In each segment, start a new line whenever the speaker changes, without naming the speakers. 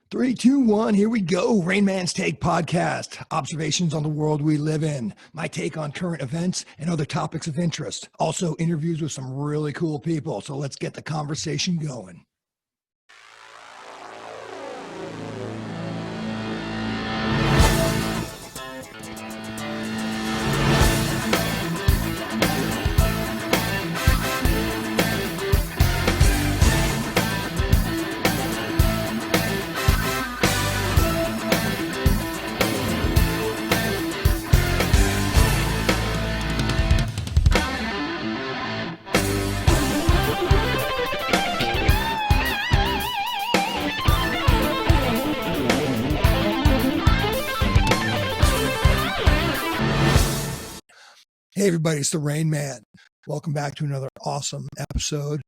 Three, two, one, here we go. Rainman's Take podcast. Observations on the world we live in. My take on current events and other topics of interest. Also, interviews with some really cool people. So let's get the conversation going. Hey, everybody, it's the Rain Man. Welcome back to another awesome episode.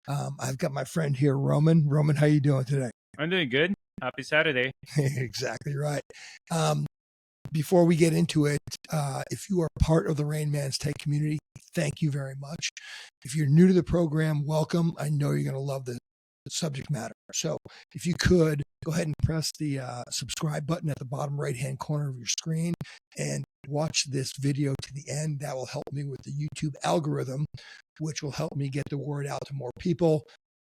I've got my friend here, Roman. Roman, how you doing today?
I'm doing good. Happy Saturday.
Exactly right. Before we get into it, if you are part of the Rain Man's Take community, thank you very much. If you're new to the program, welcome. I know you're going to love the subject matter. So if you could, go ahead and press the subscribe button at the bottom right-hand corner of your screen and watch this video to the end. That will help me with the YouTube algorithm, which will help me get the word out to more people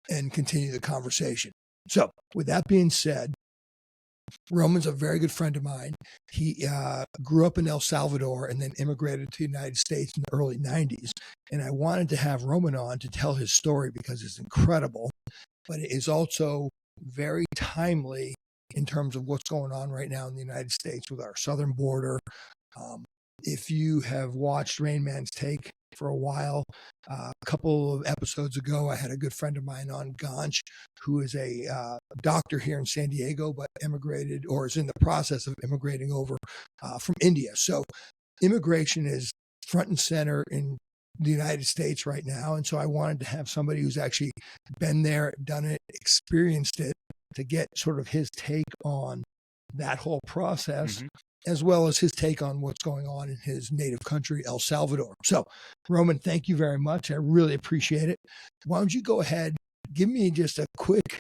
and continue the conversation. So with that being said, Roman's a very good friend of mine. He grew up in El Salvador and then immigrated to the United States in the early 90s. And I wanted to have Roman on to tell his story because it's incredible, but it is also very timely in terms of what's going on right now in the United States with our southern border. If you have watched Rain Man's Take for a while, a couple of episodes ago, I had a good friend of mine on, Ganch, who is a doctor here in San Diego, but immigrated or is in the process of immigrating over from India. So immigration is front and center in the United States right now. And so I wanted to have somebody who's actually been there, done it, experienced it, to get sort of his take on that whole process, as well as his take on what's going on in his native country, El Salvador. So, Roman, thank you very much. I really appreciate it. Why don't you go ahead, give me just a quick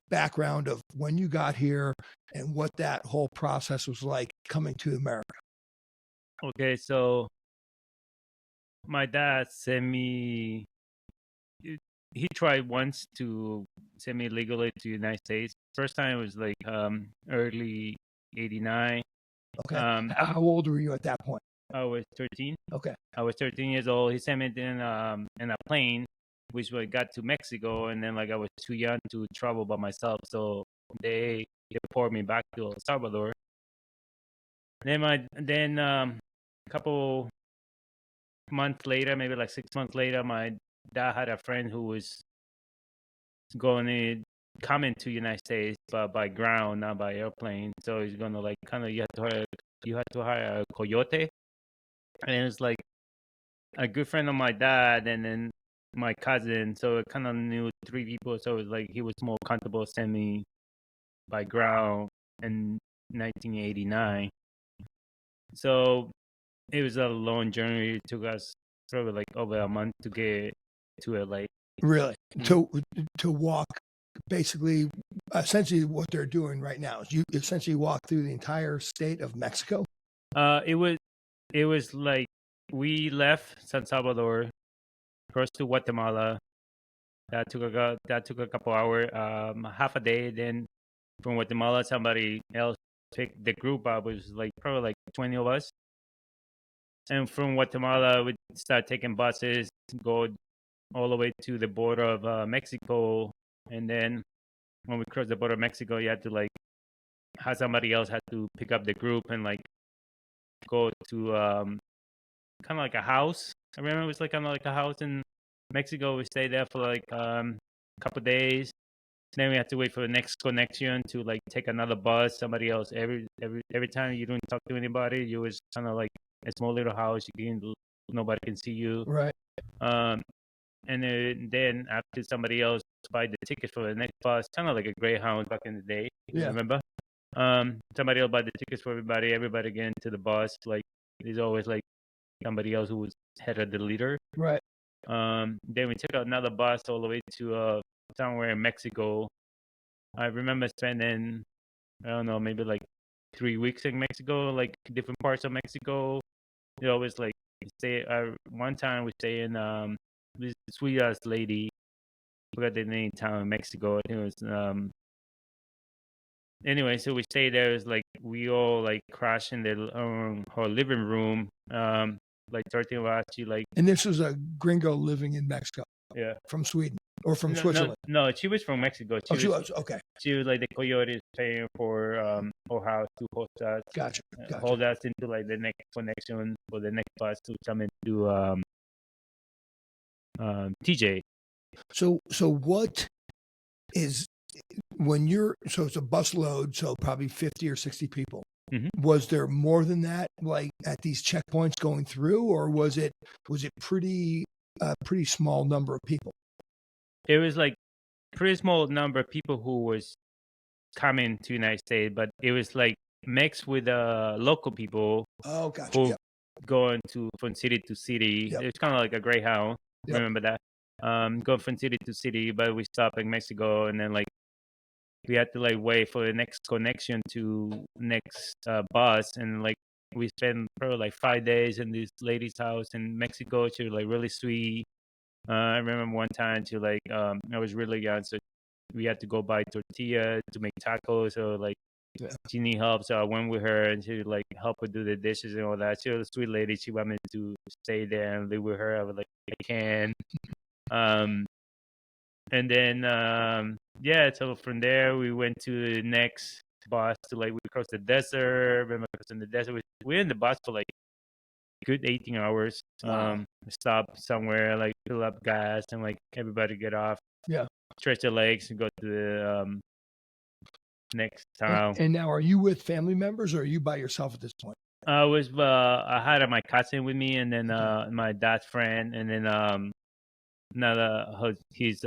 background of when you got here and what that whole process was like coming to America.
Okay, so my dad sent me. He tried once to send me legally to the United States. First time was like early '89.
Okay. How old were you at that point?
I was 13.
Okay.
I was 13 years old. He sent me in a plane, which we got to Mexico, and then like I was too young to travel by myself, so they deported me back to El Salvador. Then a couple months later, maybe like 6 months later, my dad had a friend who was coming to United States, but by ground, not by airplane. So he's gonna like kind of you have to hire a coyote, and it's like a good friend of my dad, and then my cousin. So it kind of knew three people. So it was like he was more comfortable sending me by ground in 1989. So it was a long journey. It took us probably like over a month to get to LA.
Really? To walk, basically, essentially what they're doing right now is you essentially walk through the entire state of Mexico.
It was like we left San Salvador, crossed to Guatemala. That took a couple hours, half a day. Then from Guatemala, somebody else picked the group up. It was like probably like 20 of us. And from Guatemala, we start taking buses, go all the way to the border of Mexico. And then when we crossed the border of Mexico, you had to like have somebody else had to pick up the group and like go to kind of like a house. I remember it was like kind of like a house in Mexico. We stayed there for like a couple of days. Then we had to wait for the next connection to like take another bus. Somebody else every time you don't talk to anybody, you was kind of like a small little house. Nobody can see you.
Right.
And then after somebody else buy the tickets for the next bus, kind of like a Greyhound back in the day.
Yeah.
Remember? Somebody else buy the tickets for everybody. Everybody get into the bus. Like there's always like somebody else who was head of the leader.
Right.
Then we took another bus all the way to somewhere in Mexico. I remember spending, I don't know, maybe like 3 weeks in Mexico, like different parts of Mexico. You always like stay. One time we stay in this sweet ass lady. Forgot the name town in Mexico. I think it was Anyway, so we stayed there. It was like we all like crashed in her living room. Like 13 of us. She like
And this was a gringo living in Mexico
yeah.
from Sweden or from
No, no,
Switzerland.
no. She was from Mexico.
Oh, she was okay.
She was like the coyotes paying for our house to host us,
Gotcha.
hold us into like the next connection for the next bus to come into TJ.
So what is when you're so it's a bus load, so probably 50 or 60 people.
Mhm.
Was there more than that, like at these checkpoints going through, or was it pretty small number of people?
It was like pretty small number of people who was coming to United States, but it was like mixed with local people
Oh, gotcha.
who
Yep.
going to from city to city.
Yep.
It's kind of like a Greyhound.
Yep.
Remember that? Go from city to city, but we stopped in Mexico, and then like we had to like wait for the next connection to next bus, and like we spent probably like 5 days in this lady's house in Mexico. She was like really sweet. I remember one time she like I was really young, so we had to go buy tortilla to make tacos. So like she need help, so I went with her, and she would like help her do the dishes and all that. She was a sweet lady. She wanted me to stay there and live with her. I was like, I can. And then yeah, so from there we went to the next bus to like we crossed the desert. Remember crossing the desert? We were in the bus for like good 18 hours.
Wow.
Stop somewhere, like fill up gas, and like everybody get off.
Yeah.
Stretch their legs and go to the next town.
And now, are you with family members, or are you by yourself at this point?
I had my cousin with me, and then
Okay.
my dad's friend, and then his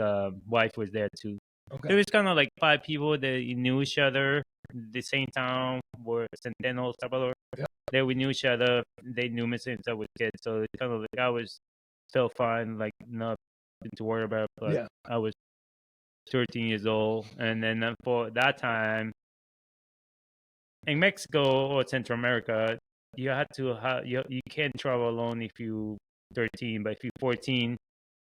wife was there too.
Okay.
There was kind of like 5 people that knew each other. The same town were Centeno, Salvador.
Yep.
They we knew each other. They knew me since I was a kid, so it's kind of like I was still fine, like nothing to worry about. But
Yeah.
I was 13 years old, and then for that time in Mexico or Central America, you had to have you can't travel alone if you 13, but if you're 14,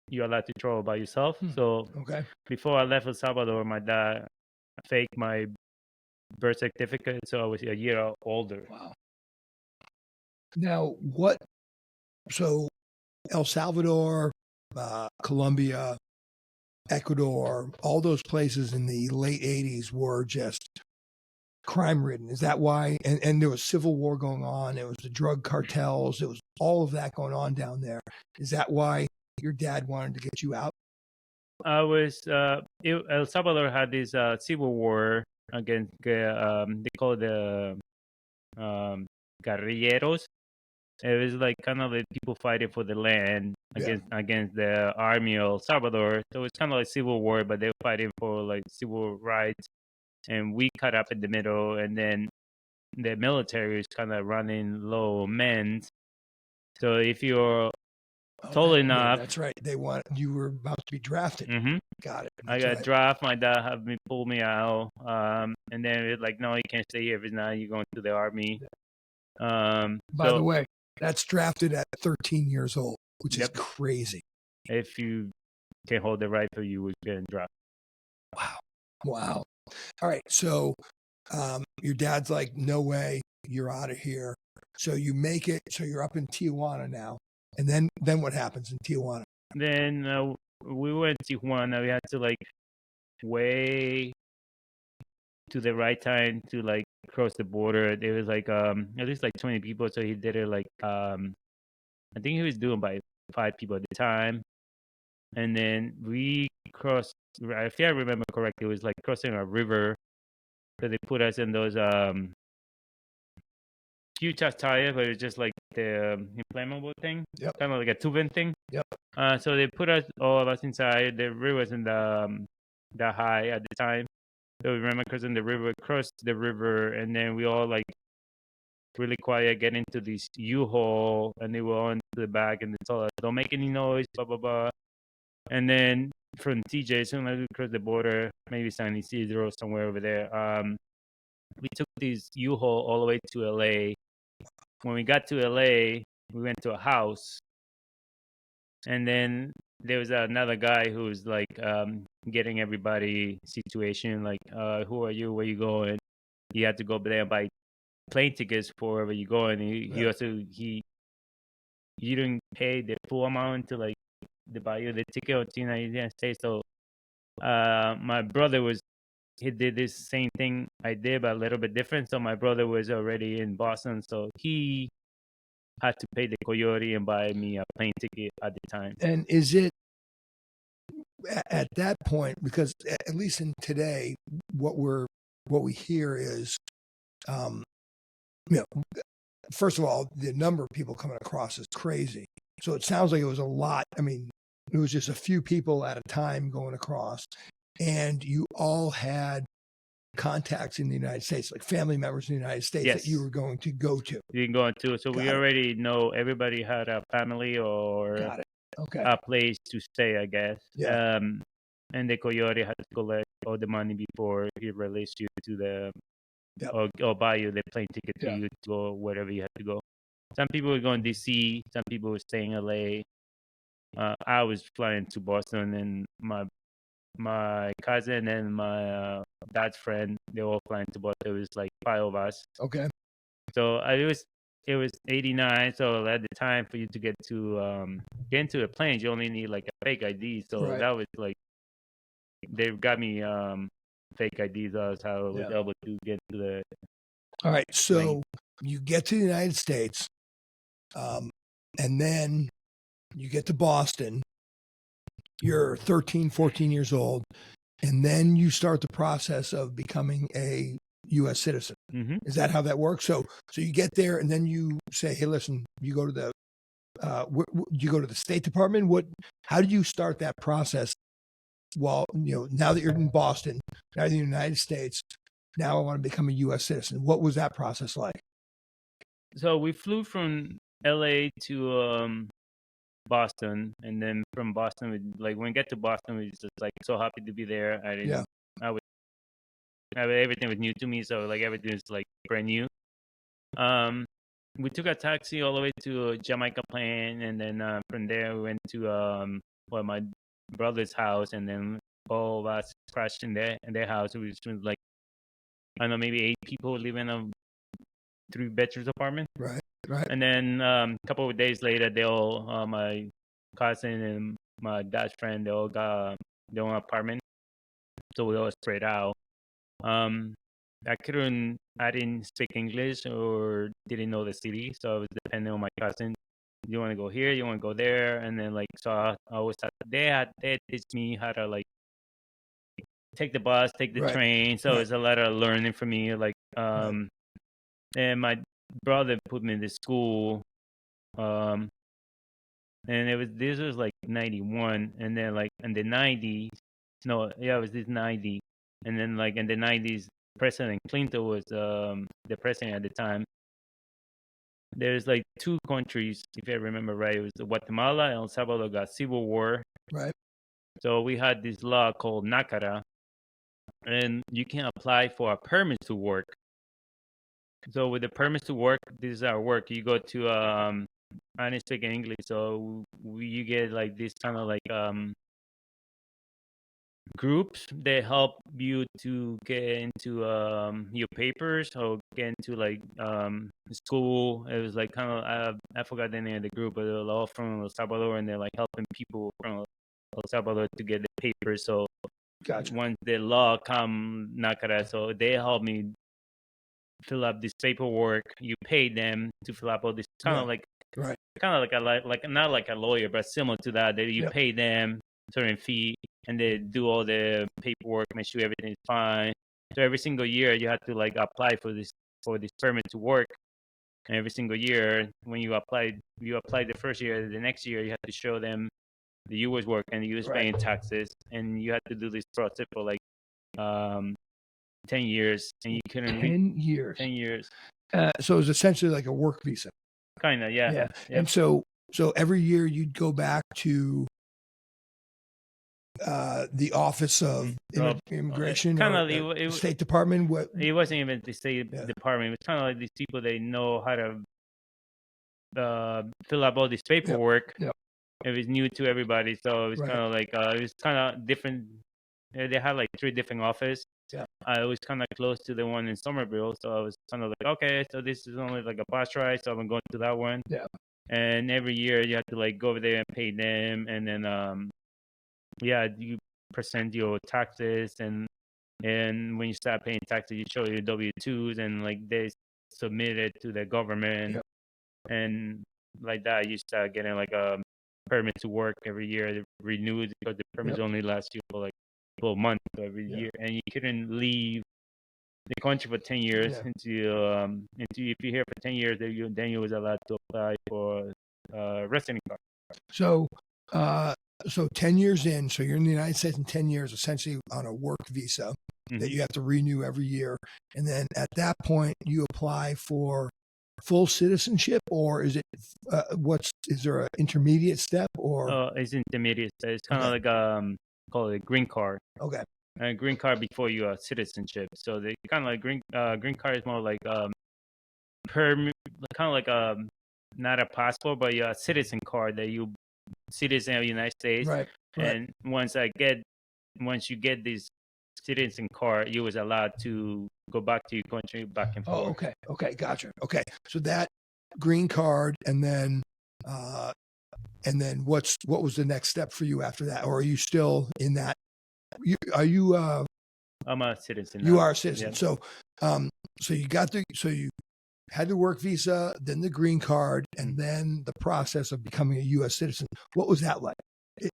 you're allowed to travel by yourself. So
Okay.
before I left El Salvador, my dad faked my birth certificate, so I was a year older.
Wow. Now, what? So, El Salvador, Colombia, Ecuador, all those places in the late 80s were just crime ridden. Is that why? And there was civil war going on. It was the drug cartels. It was all of that going on down there. Is that why your dad wanted to get you out?
I was El Salvador had this civil war against they call it the guerrilleros. It was like kind of like people fighting for the land against the army of El Salvador. So it's kind of like civil war, but they're fighting for like civil rights, and we cut up in the middle, and then the military is kind of running low men. So if you're tall enough,
that's right. You were about to be drafted.
Mm-hmm.
Got it.
I got drafted. My dad had me pull me out, and then it's like, no, you can't stay here. If it's not, you're going to the army.
By the way, that's drafted at 13 years old, which is
Yep.
crazy.
If you can hold the rifle, you would get drafted.
Wow. All right. So your dad's like, no way, you're out of here. So you make it. So you're up in Tijuana now. And then what happens in Tijuana?
Then we went to Tijuana. We had to like wait to the right time to like cross the border. There was like at least like 20 people, so he did it like I think he was doing by 5 people at the time. And then we crossed, if I remember correctly, it was like crossing a river. So they put us in those huge tires, but it was just like the inflammable thing.
Yep.
Kind of like a tubing thing.
Yep.
So they put all of us inside. The river wasn't that high at the time. So we remember crossing the river, crossed the river, and then we all like really quiet, get into this U-Haul, and they were on to the back, and they told us, don't make any noise, blah, blah, blah. And then from TJ, as soon as we crossed the border, maybe San Isidro, somewhere over there, we took this U-Haul all the way to LA. When we got to LA, we went to a house, and then there was another guy who was like getting everybody situation, like, who are you? Where you going? You had to go there and buy plane tickets for wherever you go, and he also you didn't pay the full amount to like to buy you the ticket to the United States. So my brother he did this same thing I did, but a little bit different. So my brother was already in Boston, so he had to pay the coyote and buy me a plane ticket at the time.
And is it at that point, because at least in today, what we hear is, first of all, the number of people coming across is crazy. So it sounds like it was a lot. I mean, it was just a few people at a time going across, and you all had contacts in the United States, like family members in the United States that you were going to go to.
You can go to. So we already know everybody had a family or a place to stay, I guess.
Yeah.
And the coyote had to collect all the money before he released you to the or buy you the plane ticket to you to go wherever you had to go. Some people were going to DC. Some people were staying in LA. I was flying to Boston, and my cousin and my dad's friend, they were all flying to Boston. It was like 5 of us.
Okay.
So it was 89. So at the time, for you to get into a plane, you only need like a fake ID. So that was like, they got me fake IDs. That's how I was able to get to the.
All right. So you get to the United States, and then you get to Boston. You're 13, 14 years old, and then you start the process of becoming a U.S. citizen.
Mm-hmm.
Is that how that works? So you get there, and then you say, "Hey, listen, you go to the you go to the State Department. How do you start that process? Well, now that you're in Boston, now in the United States, now I want to become a U.S. citizen. What was that process like?"
So we flew from L.A. to Boston, and then from Boston, when we get to Boston, we just like so happy to be there. Everything was new to me, so like everything was like brand new. We took a taxi all the way to Jamaica Plain, and then from there we went to my brother's house, and then all of us crashed in their house. It was like, I don't know, maybe 8 people living in a 3-bedroom apartment.
Right.
And then a couple of days later, they all, my cousin and my dad's friend, they all got their own apartment. So we all spread out. I didn't speak English or didn't know the city, so I was depending on my cousin. You want to go here? You want to go there? And then so I always thought they teach me how to like take the bus, take the train. So it's a lot of learning for me. And my brother put me in this school, and this was like 91, and then like in the 90s, it was this 90, and then like in the 90s, President Clinton was the president at the time. There's like 2 countries, if I remember right, it was Guatemala and El Salvador got civil war.
Right.
So we had this law called NACARA, and you can apply for a permit to work. So with the permits to work, this is our work. You go to I didn't speak in English, so you get like this kind of like groups that help you to get into your papers or get into like school. It was like kind of I forgot the name of the group, but they were all from El Salvador, and they're like helping people from El Salvador to get the papers. So once the law come NACARA, so they help me fill up this paperwork. You pay them to fill up all this kind of like not like a lawyer, but similar to that. That you pay them certain fee, and they do all the paperwork, make sure everything is fine. So every single year you have to like apply for this permit to work. And every single year when you apply the first year, the next year you have to show them that you was working, you was paying taxes, and you had to do this process for like 10 years, and you couldn't
10 years.
10 years.
So it was essentially like a work visa.
Kind of, yeah.
And so every year you'd go back to the Office of Immigration
kind
or
of
the State Department? What?
it wasn't even the State
Yeah.
Department. It was kind of like these people, they know how to fill up all this paperwork.
Yep.
It was new to everybody, so it was
Right.
kind of like it was kind of different. They had like 3 different offices.
Yeah.
I was kind of close to the one in Somerville, so I was kind of like, okay, so this is only like a bus ride, so I'm going to that one.
Yeah.
And every year you have to like go over there and pay them, and then yeah, you present your taxes, and when you start paying taxes, you show your W-2s, and like they submit it to the government.
Yep.
And like that, you start getting like a permit to work every year, renewed, because the permits
Yep.
only last you for like 12 months every
Yeah.
year, and you couldn't leave the country for 10 years
Yeah.
until if you're here for 10 years, then you was allowed to apply for resident card.
So, so 10 years in, so you're in the United States in 10 years, essentially on a work visa that you have to renew every year. And then at that point, you apply for full citizenship, or is it, is there an intermediate step or?
It's intermediate. It's kind of
Okay.
like call it a green card.
Okay.
A green card before your citizenship. So they kind of like green card is more like kind of like not a passport, but your citizen card that you citizen of the United States.
Right. Right.
And once you get this citizen card, you was allowed to go back to your country back and forth.
Oh, okay. Okay. Gotcha. Okay. So that green card, and then what was the next step for you after that? Or are you still in that?
I'm a citizen.
You
now.
are a citizen.
Yeah.
So, so you had the work visa, then the green card, and then the process of becoming a U.S. citizen. What was that like?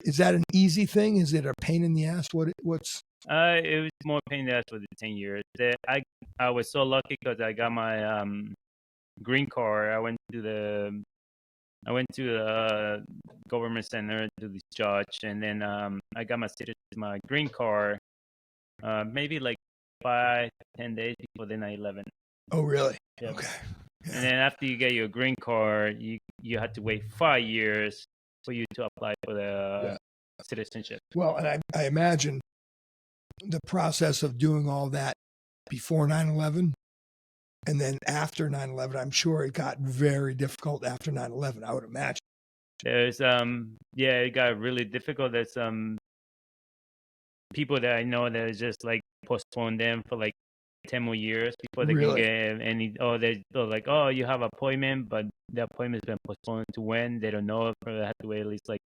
Is that an easy thing? Is it a pain in the ass? What's?
It was more pain in the ass for the 10 years. I was so lucky because I got my green card. I went to the government center to this judge, and then I got my green card maybe like 5-10 days before the 9/11.
Oh, really?
Yep.
Okay. Yeah.
And then after you get your green card, you had to wait 5 years for you to apply for the citizenship.
Well, and I imagine the process of doing all that before 9/11 and then after 9/11, I'm sure it got very difficult after 9/11, I would imagine.
There's it got really difficult. There's people that I know that is just like postpone them for like 10 more years before they
Really?
can get any. Oh, they're like, oh, you have an appointment, but the appointment's been postponed to when they don't know. Probably have to wait at least like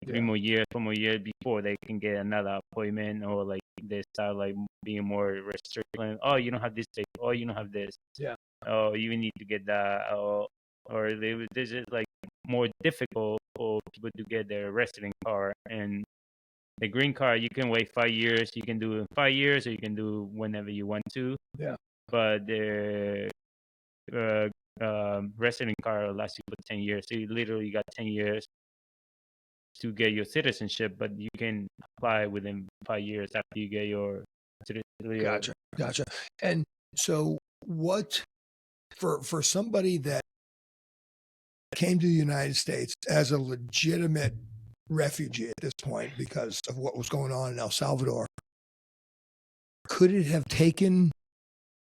3 more years, 4 more years before they can get another appointment, or like they start like being more restricted. Oh, you don't have this paper. Oh, you don't have this.
Yeah.
Oh, you need to get that. Or this is like more difficult for people to get their resident card. And the green card, you can wait 5 years. You can do it in 5 years, or you can do whenever you want to.
Yeah.
But the resident card will last you for 10 years. So you literally got 10 years to get your citizenship, but you can apply within 5 years after you get your citizenship.
Gotcha. And so what, for somebody that came to the United States as a legitimate refugee at this point because of what was going on in El Salvador, could it have taken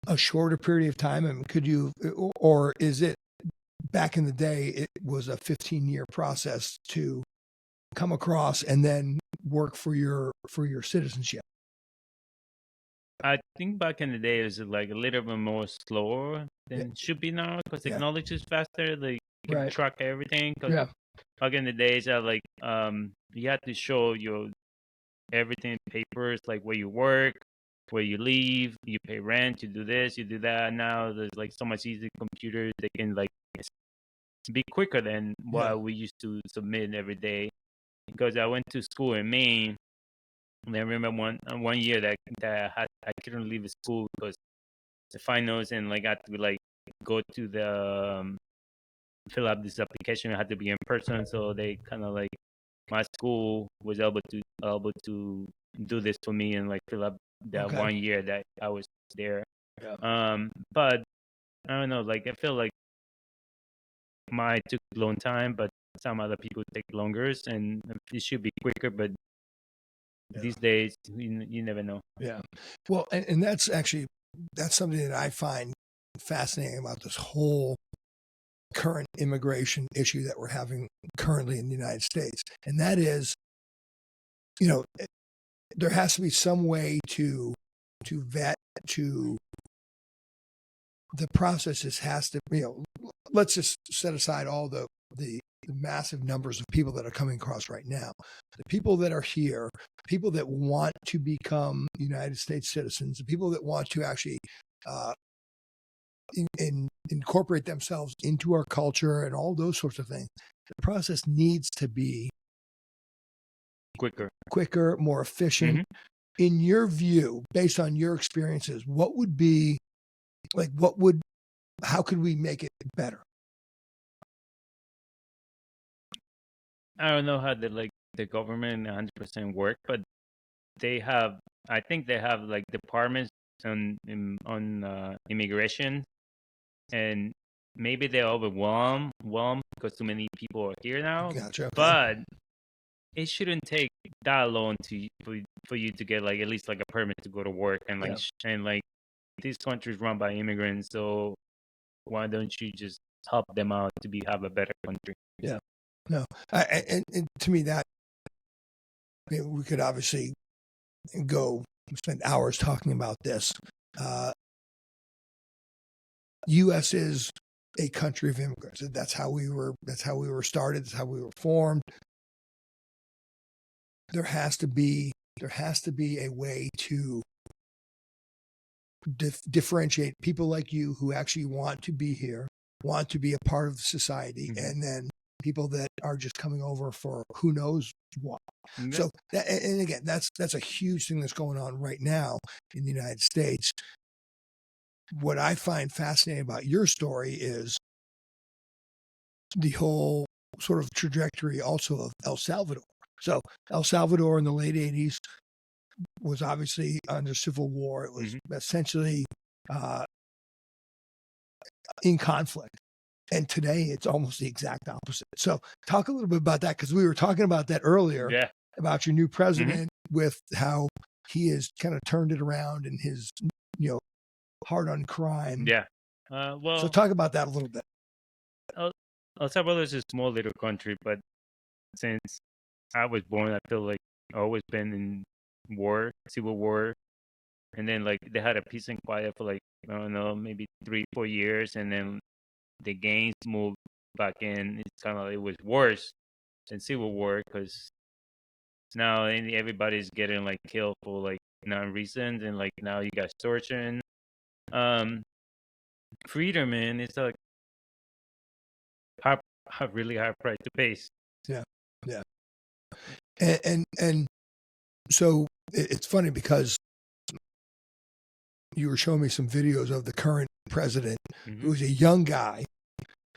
a shorter period of time? I mean, could you, or is it back in the day, it was a 15-year process to come across and then work for your citizenship?
I think back in the day it was like a little bit more slower than it should be now, because technology is faster. They can track everything. Because back in the days, like you had to show your everything, papers, like where you work, where you live, you pay rent, you do this, you do that. Now there's like so much easy computers. They can like be quicker than what we used to submit every day. Because I went to school in Maine, and I remember one year that I couldn't leave school because the finals, and like I had to like go to the fill out this application. I had to be in person, so they kind of like my school was able to do this for me and like fill up that 1 year that I was there. But I don't know, like I feel like mine took a long time, but some other people take longer, and it should be quicker. But these days, you never know.
Yeah. Well, and that's something that I find fascinating about this whole current immigration issue that we're having currently in the United States. And that is, there has to be some way to vet, to the processes has to, let's just set aside all the massive numbers of people that are coming across right now. The people that are here, people that want to become United States citizens, the people that want to actually incorporate themselves into our culture and all those sorts of things. The process needs to be quicker, more efficient. In your view, based on your experiences, what would be how could we make it better?
I don't know how the government 100% work, but I think they have like departments on immigration, and maybe they're overwhelmed because too many people are here now.
Gotcha. Okay.
But it shouldn't take that long for you to get like at least like a permit to go to work and like this country is run by immigrants, so why don't you just help them out to have a better country?
Yeah. No. And to me that we could obviously spend hours talking about this. U.S. is a country of immigrants. That's how we were started. That's how we were formed. There has to be a way to differentiate people like you who actually want to be here, want to be a part of society, and then people that are just coming over for who knows what. So, and again, that's a huge thing that's going on right now in the United States. What I find fascinating about your story is the whole sort of trajectory also of El Salvador. So El Salvador in the late 80s was obviously under civil war. It was essentially in conflict. And today it's almost the exact opposite. So talk a little bit about that, because we were talking about that earlier, about your new president with how he has kind of turned it around and his, hard on crime.
Yeah. Well,
so talk about that a little bit.
El Salvador is a small little country, but since I was born, I feel like I've always been in civil war. And then like they had a peace and quiet for like, I don't know, maybe 3-4 years. And then the gangs moved back in. It's kind of like, it was worse than civil war, because now everybody's getting like killed for like non-reasons, and like now you got extortion. Freedom, man, it's like a really high price to pay.
Yeah. And so it's funny because you were showing me some videos of the current president, who's a young guy,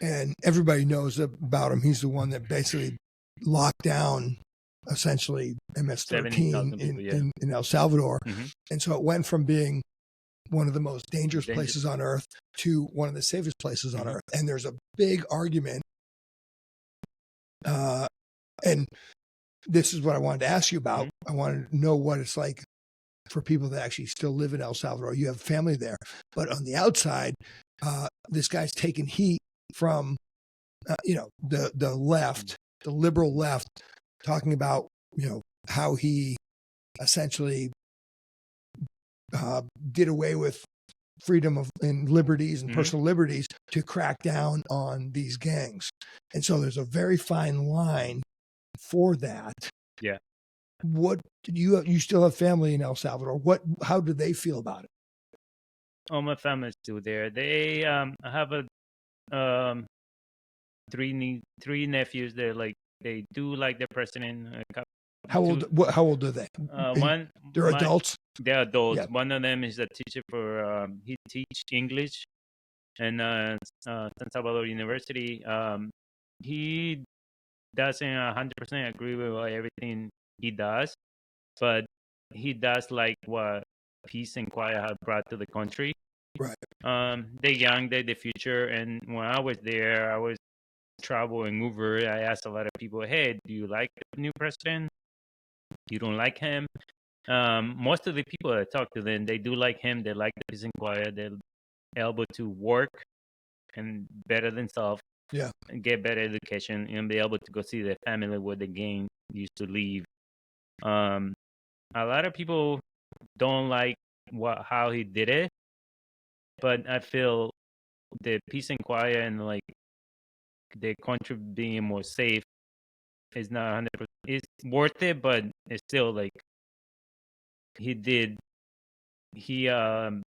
and everybody knows about him. He's the one that basically locked down essentially MS-13 in El Salvador. And so it went from being one of the most dangerous places on earth to one of the safest places on earth. And there's a big argument. And this is what I wanted to ask you about. I wanted to know what it's like for people that actually still live in El Salvador. You have family there, but on the outside, this guy's taking heat from, the left, the liberal left, talking about, how he essentially did away with freedom and liberties and personal liberties to crack down on these gangs. And so there's a very fine line for that.
Yeah.
What you still have family in El Salvador? How do they feel about it?
Oh, my family's still there. They have three nephews. They do like the president.
How old are they? They're adults.
They're adults. Yeah. One of them is a teacher for he teach English in San Salvador University. He doesn't 100% agree with everything he does, but he does like what peace and quiet have brought to the country.
Right.
They're young, they're the future. And when I was there, I was traveling over. I asked a lot of people, "Hey, do you like the new president?" you don't like him. Most of the people that talk to them, they do like him. They like the peace and quiet. They're able to work and better themselves.
Yeah.
And get better education and be able to go see their family where the gang used to live. A lot of people don't like how he did it, but I feel the peace and quiet and like the country being more safe is not 100%. It's worth it, but it's still like he did. He didn't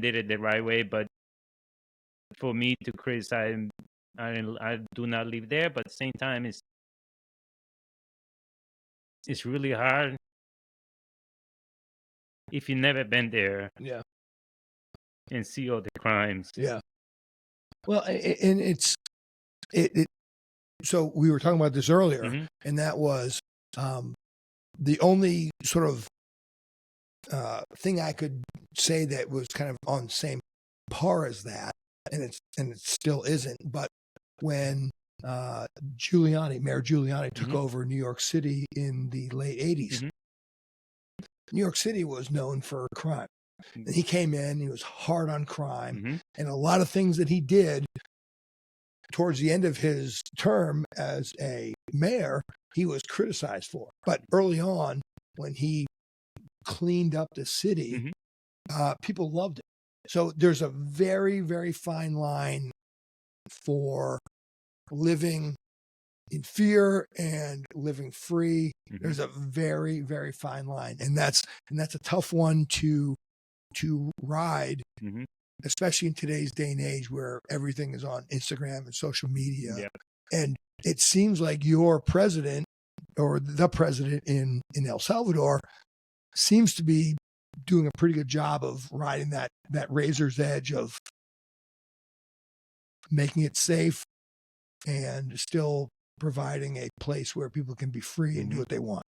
did it the right way, but for me to criticize him, I do not live there. But at the same time, it's really hard if you never been there.
Yeah.
And see all the crimes.
Yeah. Well, and it. So we were talking about this earlier,
Mm-hmm.
and that was the only sort of thing I could say that was kind of on the same par as that, and it still isn't. But when Mayor Giuliani took
Mm-hmm.
over New York City in the late '80s,
Mm-hmm.
New York City was known for crime. And he came in, he was hard on crime,
Mm-hmm.
and a lot of things that he did towards the end of his term as a mayor, he was criticized for. But early on, when he cleaned up the city, people loved it. So there's a very, very fine line for living in fear and living free.
Mm-hmm.
There's a very, very fine line, and that's a tough one to ride,
Mm-hmm.
especially in today's day and age where everything is on Instagram and social media.
Yeah.
And it seems like your president or the president in El Salvador seems to be doing a pretty good job of riding that razor's edge of making it safe and still providing a place where people can be free and do what they want.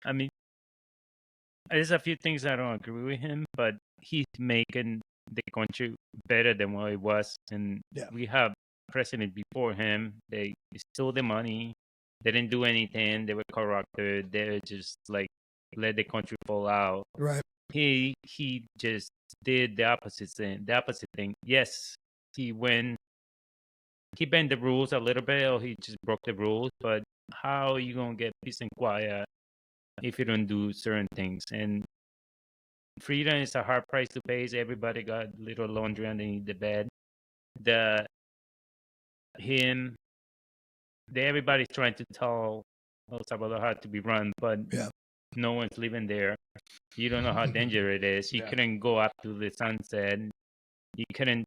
I mean, there's a few things I don't agree with him, but he's making the country better than what it was. And we have president before him. They stole the money. They didn't do anything. They were corrupted. They just like let the country fall out.
Right.
He just did the opposite thing. Yes, he bent the rules a little bit, or he just broke the rules. But how are you gonna get peace and quiet if you don't do certain things? And freedom is a hard price to pay. So everybody got little laundry underneath the bed. Everybody's trying to tell El Salvador how to be run, but no one's living there. You don't know how dangerous it is. You couldn't go up to the sunset. You couldn't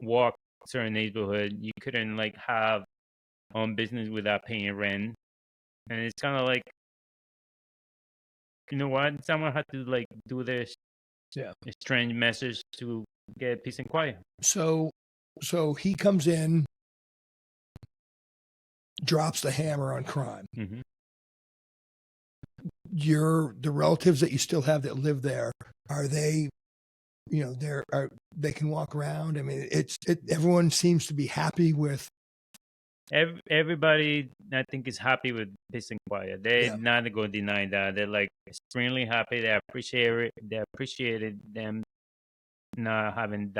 walk certain neighborhood. You couldn't like have own business without paying rent. And it's kind of like, you know what? Someone had to like do this strange message to get peace and quiet.
So he comes in, drops the hammer on crime.
Mm-hmm.
The relatives that you still have that live there, are they, they can walk around? I mean, everyone seems to be happy with.
Everybody, I think, is happy with peace and quiet. They're not going to deny that. They're like extremely happy. They appreciated them not having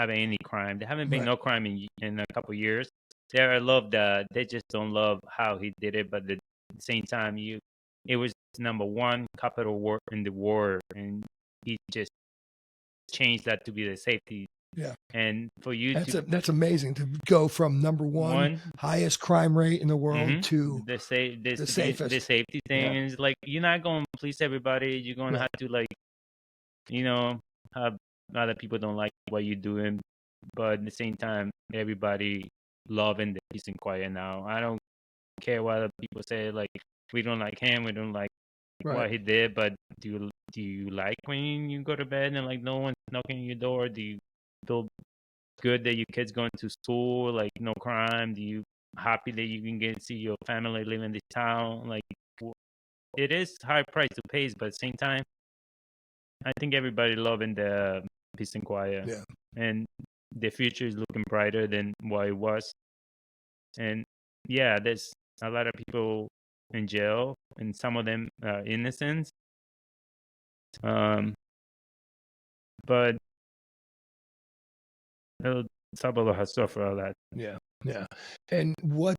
any crime. There haven't been no crime in a couple of years. I love that. They just don't love how he did it, but at the same time, it was number one capital war in the war, and he just changed that to be the safety.
Yeah.
And for you
that's amazing to go from number one highest crime rate in the world to
the safest. The safety thing is like, you're not going to please everybody. You're going to have to like, have other people don't like what you're doing, but at the same time, everybody loving the peace and quiet now. I don't care what other people say. Like, we don't like him. We don't like what he did. But do you like when you go to bed and like no one's knocking on your door? Do you feel good that your kids going to school, like no crime? Do you happy that you can get to see your family live in this town? Like, it is high price to pay, but at the same time, I think everybody loving the peace and quiet.
Yeah.
And the future is looking brighter than what it was. And there's a lot of people in jail, and some of them are innocent. Um, but El Salvador has suffered all that.
Yeah. Yeah. And what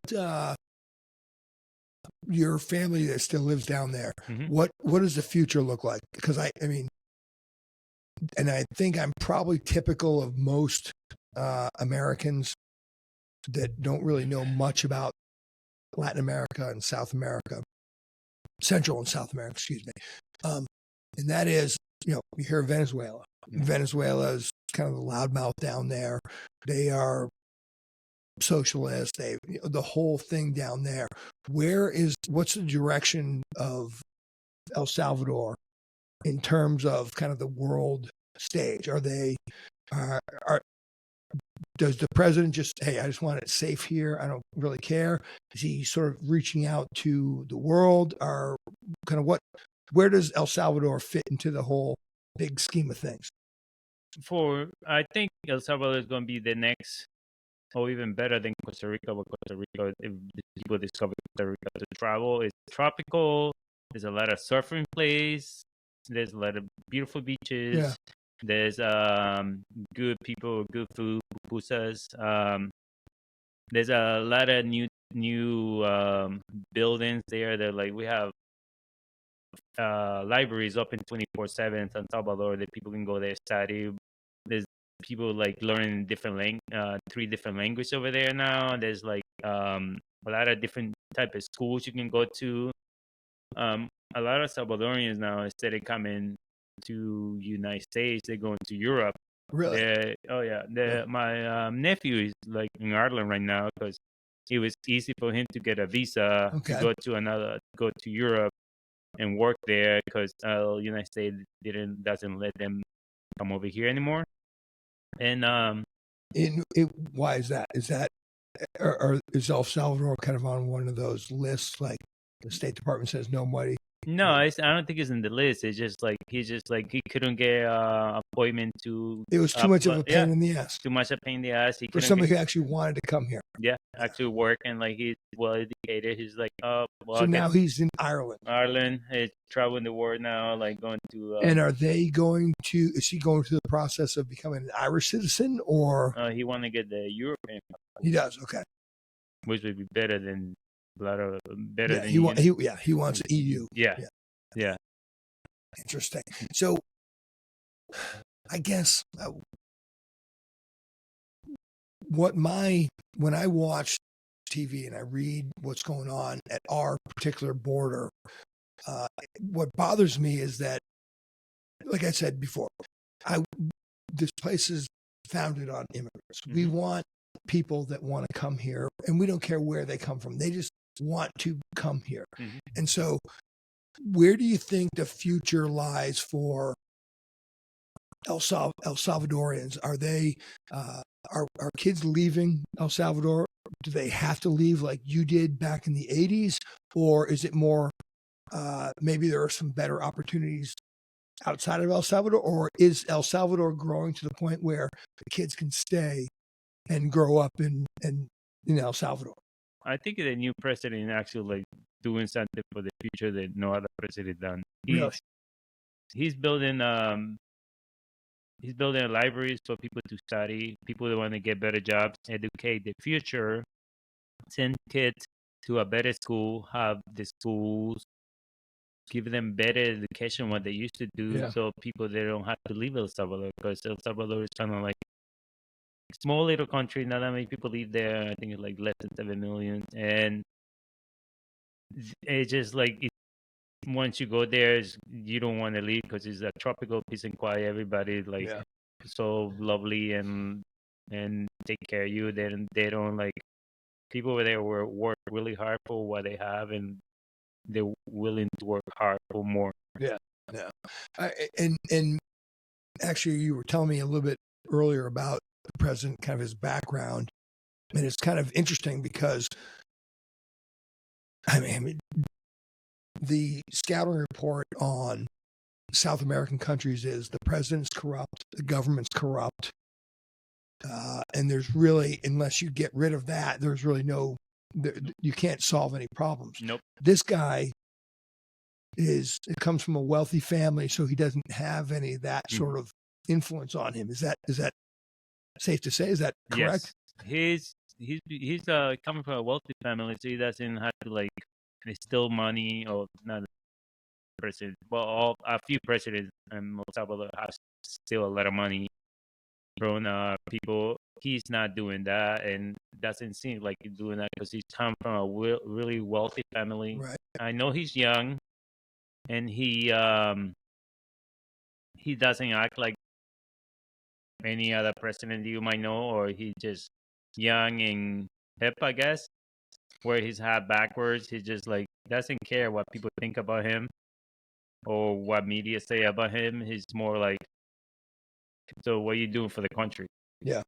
your family that still lives down there,
Mhm.
what does the future look like? Because I mean, and I think I'm probably typical of most Americans that don't really know much about Latin America and South America, Central and South America, excuse me. And that is, you hear of Venezuela.
Mhm.
Venezuela is kind of the loudmouth down there. They are socialist. The whole thing down there. What's the direction of El Salvador in terms of kind of the world stage? Are they are does the president just, hey, I just want it safe here, I don't really care? Is he sort of reaching out to the world, or kind of where does El Salvador fit into the whole big scheme of things?
I think El Salvador is going to be the next, or even better than Costa Rica. But Costa Rica, if the people discover Costa Rica to travel, it's tropical. There's a lot of surfing place. There's a lot of beautiful beaches.
Yeah.
There's good people, good food, pupusas. There's a lot of new buildings there. That like we have libraries open 24/7 in San Salvador that people can go there study. There's people like learning three different languages over there now. There's like a lot of different type of schools you can go to. A lot of Salvadorians now, instead of coming to United States, they're going to Europe.
Really?
My nephew is like in Ireland right now because it was easy for him to get a visa to
Okay.
go to Europe and work there because United States doesn't let them come over here anymore. And
Why is that? Is that, or is El Salvador kind of on one of those lists, like the State Department says nobody?
no, I don't think it's in the list. It's just like he couldn't get appointment to.
It was too much of a pain in the ass
Too much a pain in the ass. He
for
couldn't
somebody who actually wanted to come here.
actually work, and like he's well educated. He's like, oh, well,
So now he's in Ireland.
He's traveling the world now, like going to.
And is he going through the process of becoming an Irish citizen, or
he want to get the European,
he does? Okay.
which would be better than better than
He wants an EU.
Yeah.
Interesting. So, I guess when I watch TV and I read what's going on at our particular border, what bothers me is that, like I said before, this place is founded on immigrants. Mm-hmm. We want people that want to come here, and we don't care where they come from. They just want to come here. Mm-hmm. And so, where do you think the future lies for El Salvadorians? Are they are kids leaving El Salvador? Do they have to leave like you did back in the 80s? Or is it more maybe there are some better opportunities outside of El Salvador? Or is El Salvador growing to the point where the kids can stay and grow up in El Salvador?
I think the new president actually like doing something for the future that no other president done. He's building libraries for people to study, people that want to get better jobs, educate the future, send kids to a better school, have the schools give them better education what they used to do, so people they don't have to leave El Salvador, because El Salvador is kind of like a small little country, not that many people live there. I think it's like less than 7 million, and it's just like once you go there, you don't want to leave because it's a tropical peace and quiet. Everybody like so lovely and take care of you. They don't like people over there work really hard for what they have, and they're willing to work hard for more.
Yeah. And actually, you were telling me a little bit earlier about the president, kind of his background, and it's kind of interesting because I mean the scouting report on South American countries is the president's corrupt, the government's corrupt, and there's really, unless you get rid of that, there's really no You can't solve any problems.
Nope.
This guy it comes from a wealthy family, so he doesn't have any of that sort of influence on him. Is that safe to say? Is that correct?
Yes. He's coming from a wealthy family, so he doesn't have to like steal money or not. President, well, a few presidents in El Salvador have still a lot of money from people. He's not doing that, and doesn't seem like he's doing that because he's come from a really wealthy family.
Right.
I know he's young, and he doesn't act like any other president you might know, or he's just young and hip, I guess. Where his hat backwards, he just like doesn't care what people think about him or what media say about him. He's more like, so what are you doing for the country?
Yeah.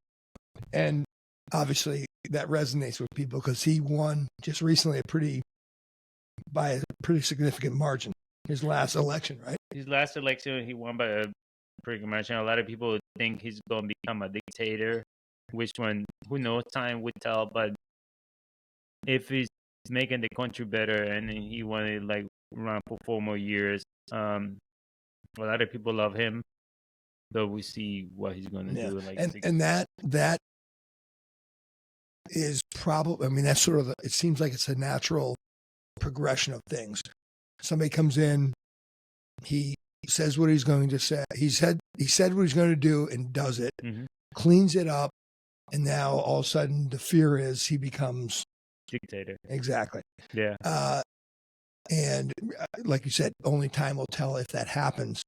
And obviously that resonates with people because he won just recently by a pretty significant margin. His last election, right?
His last election, he won by a pretty margin. A lot of people think he's going to become a dictator. Which one? Who knows? Time would tell. But if he's making the country better and he wanted like run for 4 more years, a lot of people love him. So we see what he's going to do. Like,
and that is probably. I mean, that's sort of. It seems like it's a natural progression of things. Somebody comes in, he says what he's going to say. He said what he's going to do and does it, cleans it up, and now all of a sudden the fear is he becomes
dictator.
Exactly.
Yeah.
And like you said, only time will tell if that happens.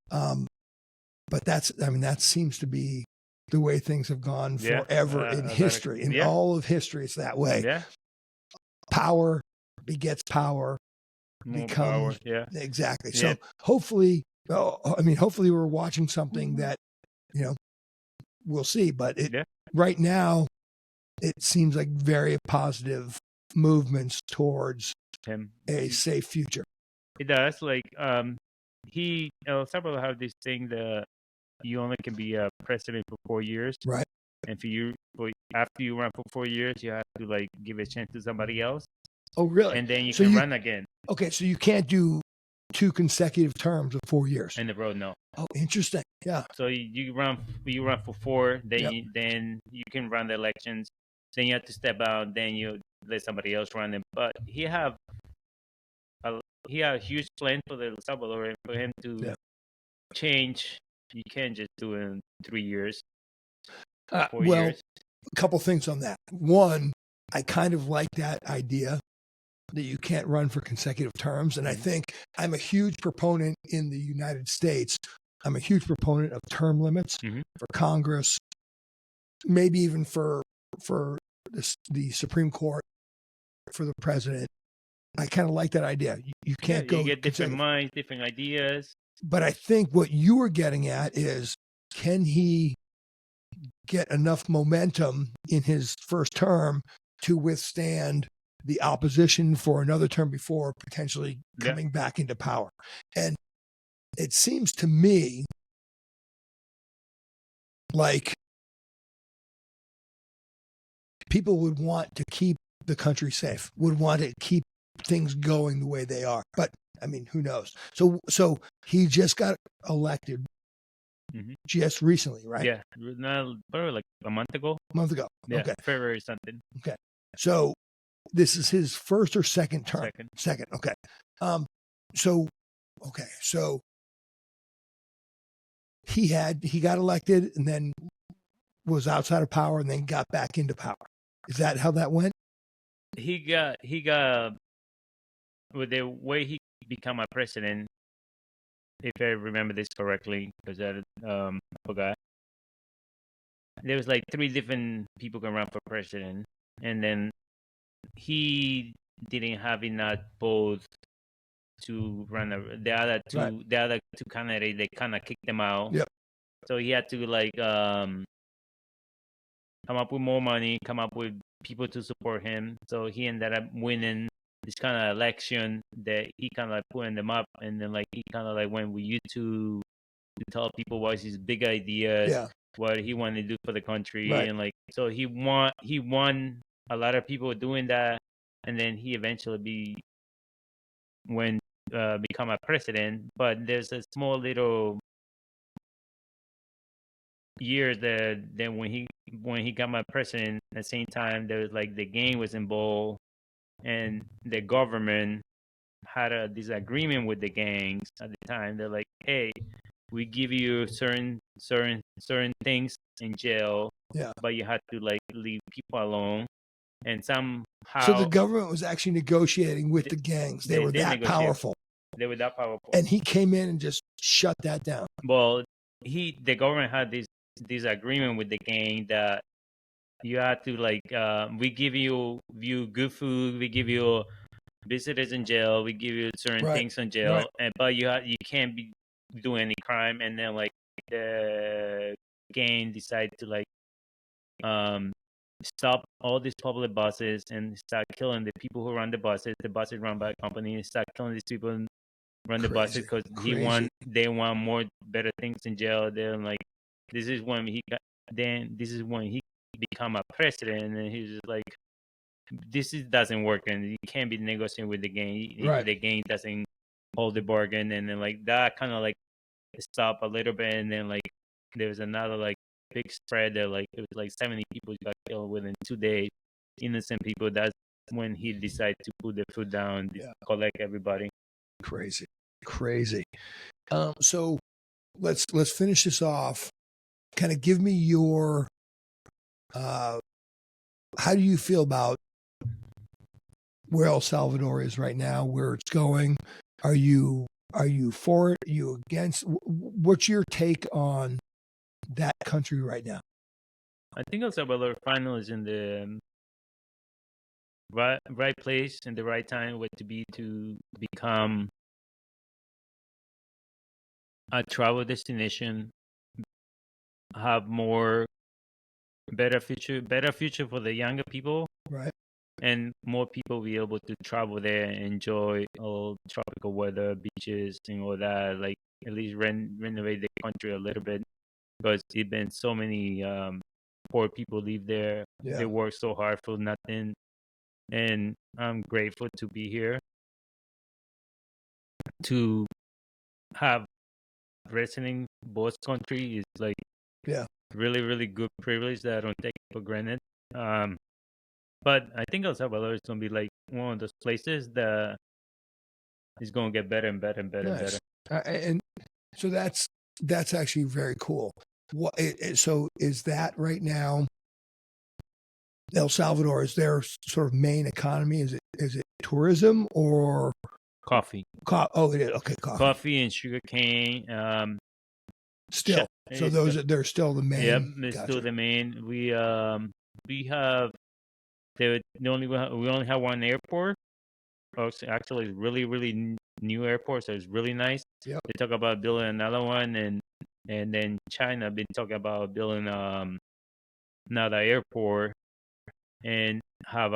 But that seems to be the way things have gone forever in history. In all of history, it's that way.
Yeah.
Power begets power.
Power. Yeah.
Exactly. So hopefully we're watching something that, we'll see. But right now, it seems like very positive movements towards a safe future.
It does. Like, El Salvador have this thing that you only can be a president for 4 years.
Right.
And after you run for 4 years, you have to like give a chance to somebody else.
Oh, really?
And then you can run again.
Okay, so you can't do 2 consecutive terms of 4 years.
In the road, no.
Oh, interesting. Yeah.
So you run for 4, then you can run the elections. Then you have to step out. Then you let somebody else run them. But he have a huge plan for El Salvador, and for him to change, you can't just do it in 3 years. 4 years.
A couple things on that. One, I kind of like that idea that you can't run for consecutive terms. And I think I'm a huge proponent in the United States. I'm a huge proponent of term limits for Congress, maybe even for the Supreme Court, for the president. I kind of like that idea. You can't go.
You get different minds, different ideas.
But I think what you were getting at is, can he get enough momentum in his first term to withstand the opposition for another term before potentially coming back into power? And it seems to me like people would want to keep the country safe, would want to keep things going the way they are. But I mean, who knows? So he just got elected just recently, right?
Yeah, probably like a month ago.
Yeah, okay.
February something.
Okay, so this is his first or second term. Second. Okay. So he got elected and then was outside of power and then got back into power. Is that how that went?
He got with the way he became a president. If I remember this correctly, because I forgot. There was like 3 different people can run for president, and then he didn't have enough votes to run. The other two candidates, they kind of kicked him out.
Yep.
So he had to like come up with more money, come up with people to support him. So he ended up winning this kind of election that he kind of like putting them up, and then like he kind of like went with YouTube to tell people what his big ideas, what he wanted to do for the country, and like so he won a lot of people doing that, and then he eventually become a president. But there's a small little years that then when he got my president, at the same time there was like the gang was involved, and the government had a disagreement with the gangs at the time. They're like, hey, we give you certain things in jail,
Yeah.
but you have to like leave people alone. And
So
somehow
the government was actually negotiating with the gangs. They were
did
that
negotiate.
powerful.
They were that powerful.
And he came in and just shut that down.
Well, the government had this agreement with the gang that you have to like we give you good food, we give you visitors in jail, we give you certain
Right.
things in jail,
Right.
and but you can't be doing any crime. And then like the gang decided to like stop all these public buses and start killing the people who run the buses. The buses run by a company, and start killing these people and run the buses because they want more better things in jail. They're like, this is when he become a president, and then he's just like, doesn't work, and you can't be negotiating with the gang.
Right.
The gang doesn't hold the bargain, and then like that kind of like stop a little bit, and then like there was another like big spread that like it was like 70 people got killed within 2 days, innocent people. That's when he decided to put the foot down, collect everybody.
Crazy. So let's finish this off. Kind of give me your how do you feel about where El Salvador is right now, where it's going? Are you for it? Are you against? What's your take on that country right now?
I think El Salvador finally is in the right place and the right time to become a travel destination, have better future for the younger people,
right?
And more people be able to travel there and enjoy all tropical weather, beaches, and all that. Like at least renovate the country a little bit, because it's been so many poor people live there.
Yeah.
They work so hard for nothing, and I'm grateful to be here to have resident both country is like really, really good privilege that I don't take for granted. But I think El Salvador is going to be like one of those places that is going to get better and better and better and better.
And so that's actually very cool. So is that right now El Salvador, is their sort of main economy? Is it tourism or
coffee?
Oh, it is. Okay,
coffee and sugarcane.
Still, so they're still the main.
Yep, it's still the main. We have we only have one airport. Actually, it's really, really new airport, so it's really nice.
Yep.
They talk about building another one, and then China been talking about building another airport, and have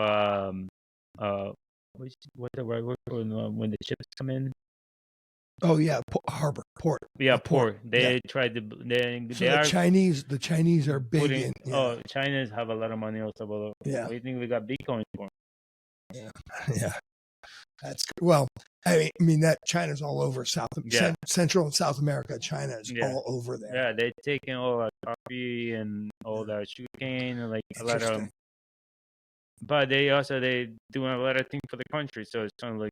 what's the right word for when the ships come in?
Oh yeah, harbor, port.
Yeah, port. They tried to.
The Chinese are big in. Yeah.
Oh, Chinese have a lot of money also.
Yeah.
What do you think we got Bitcoin for?
Yeah. That's well. I mean that China's all over Central and South America. China is all over there.
Yeah, they're taking all our coffee and all that sugarcane and like a lot of. But they doing a lot of things for the country, so it's kind of like.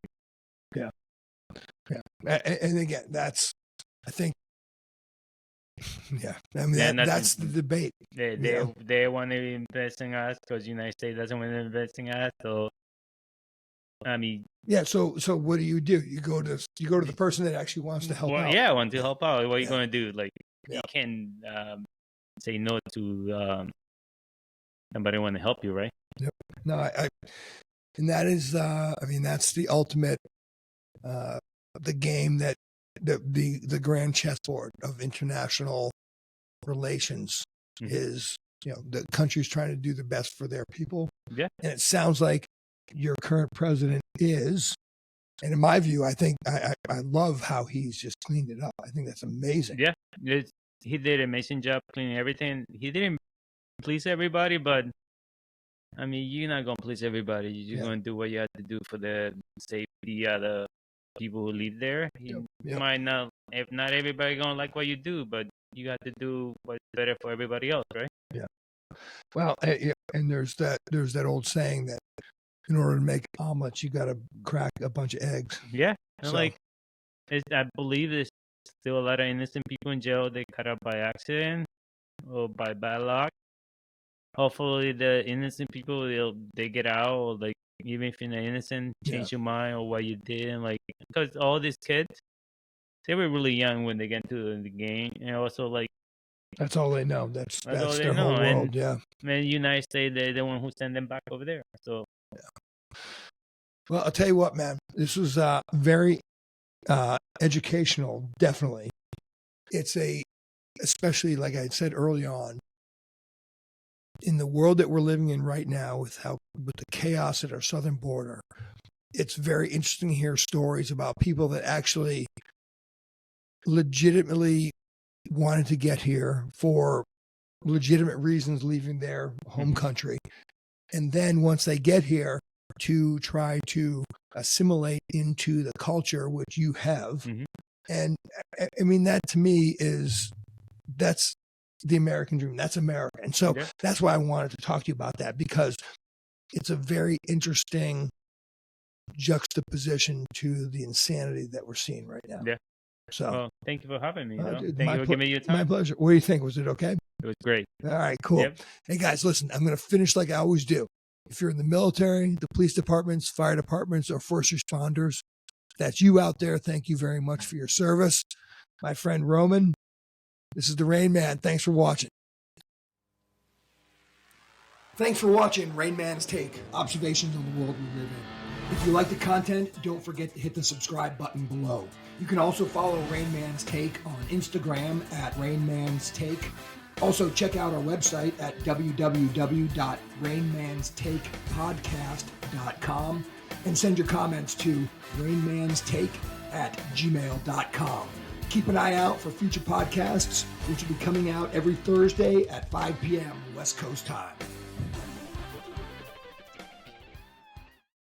Yeah. And again, that's I think. Yeah, I mean that's the debate.
They want to invest in us because United States doesn't want to invest in us, so. I mean,
yeah. So what do? You go to the person that actually wants to help out.
Yeah, want to help out. What are you going to do? Like, you can say no to somebody want to help you, right?
Yep. No, and that is, I mean, that's the ultimate, the game that the grand chessboard of international relations is. The country's trying to do the best for their people.
Yeah,
and it sounds like your current president is, and in my view, I think I love how he's just cleaned it up. I think that's amazing.
Yeah, he did an amazing job cleaning everything. He didn't please everybody, but I mean, you're not gonna please everybody. You're just gonna do what you have to do for the safety of the people who live there. You might not, if not everybody gonna like what you do, but you got to do what's better for everybody else, right?
Yeah. Well, and there's that old saying that in order to make omelets, you got to crack a bunch of eggs.
Yeah, and like I believe there's still a lot of innocent people in jail. They cut up by accident or by bad luck. Hopefully, the innocent people they get out, or like even if you're not innocent, change your mind or what you did, and like because all these kids, they were really young when they get into the game, and also like
that's all they know. That's
all they
their
know.
whole world.
And,
yeah.
Man, United States, they're the one who send them back over there. So.
Yeah. Well, I'll tell you what, man. This was very educational. Definitely, it's especially like I said early on, in the world that we're living in right now, with the chaos at our southern border. It's very interesting to hear stories about people that actually legitimately wanted to get here for legitimate reasons, leaving their home country. And then once they get here, to try to assimilate into the culture which you have. And I mean, that to me that's the American dream. That's America. And so that's why I wanted to talk to you about that, because it's a very interesting juxtaposition to the insanity that we're seeing right now.
Yeah.
So,
well, thank you for having me. Thank you for giving me your time.
My pleasure. What do you think? Was it okay?
It was great.
All right, cool. Yep. Hey guys, listen, I'm going to finish like I always do. If you're in the military, the police departments, fire departments, or first responders, that's you out there. Thank you very much for your service. My friend Roman, this is the Rain Man. Thanks for watching. Thanks for watching Rain Man's Take, observations on the world we live in. If you like the content, don't forget to hit the subscribe button below. You can also follow Rain Man's Take on Instagram at Rain Man's Take. Also, check out our website at www.rainmanstakepodcast.com and send your comments to rainmanstake@gmail.com. Keep an eye out for future podcasts, which will be coming out every Thursday at 5 p.m. West Coast time.